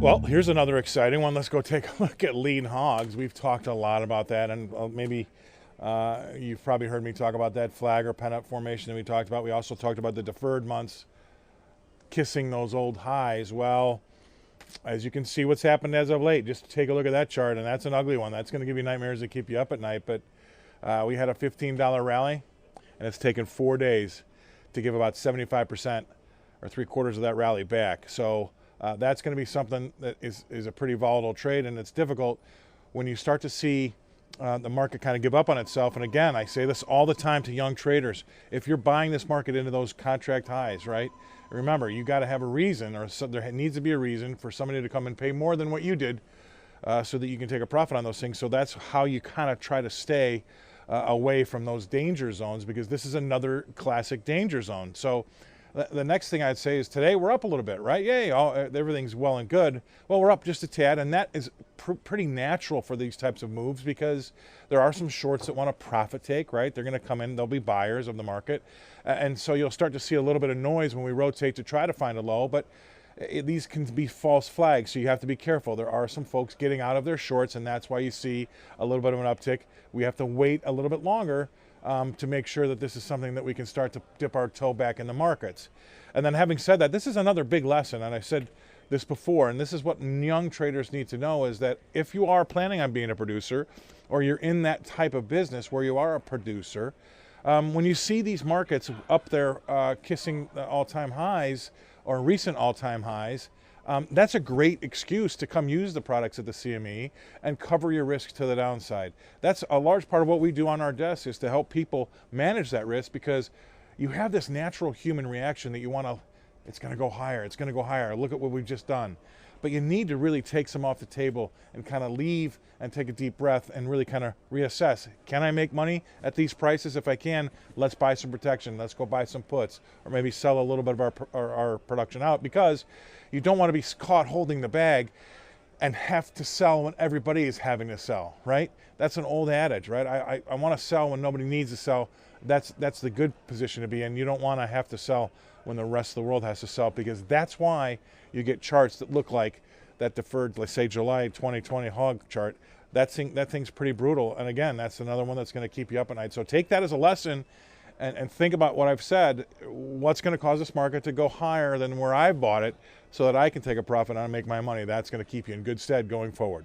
Well, here's another exciting one. Let's go take a look at lean hogs. We've talked a lot about that, and maybe you've probably heard me talk about that flag or pent-up formation that we talked about. We also talked about the deferred months kissing those old highs. Well, as you can see what's happened as of late, just take a look at that chart, and that's an ugly one. That's going to give you nightmares that keep you up at night. But we had a $15 rally, and it's taken 4 days to give about 75% or 3/4 of that rally back. So that's going to be something that is a pretty volatile trade, and it's difficult when you start to see the market kind of give up on itself. And again, I say this all the time to young traders: if you're buying this market into those contract highs, right? Remember, you got to have a reason, or there needs to be a reason for somebody to come and pay more than what you did, so that you can take a profit on those things. So that's how you kind of try to stay away from those danger zones, because this is another classic danger zone. So the next thing I'd say is today we're up a little bit, right? Yay, everything's well and good. Well, we're up just a tad, and that is pretty natural for these types of moves, because there are some shorts that want to profit take, right? They're going to come in, they'll be buyers of the market. And so you'll start to see a little bit of noise when we rotate to try to find a low, but these can be false flags, so you have to be careful. There are some folks getting out of their shorts, and that's why you see a little bit of an uptick. We have to wait a little bit longer to make sure that this is something that we can start to dip our toe back in the markets. And then, having said that, this is another big lesson, and I said this before, and this is what young traders need to know, is that if you are planning on being a producer, or you're in that type of business where you are a producer, when you see these markets up there kissing the all-time highs or recent all-time highs, that's a great excuse to come use the products at the CME and cover your risk to the downside. That's a large part of what we do on our desk, is to help people manage that risk, because you have this natural human reaction that you want to, it's going to go higher, it's going to go higher, look at what we've just done. But you need to really take some off the table and kind of leave and take a deep breath and really kind of reassess. Can I make money at these prices? If I can, let's buy some protection. Let's go buy some puts, or maybe sell a little bit of our production out, because you don't want to be caught holding the bag and have to sell when everybody is having to sell, right? That's an old adage, right? I want to sell when nobody needs to sell. That's the good position to be in. You don't want to have to sell when the rest of the world has to sell, because that's why you get charts that look like that deferred, let's say July 2020 hog chart. That thing's pretty brutal. And again, that's another one that's going to keep you up at night. So take that as a lesson, and think about what I've said. What's going to cause this market to go higher than where I bought it, so that I can take a profit on and make my money? That's going to keep you in good stead going forward.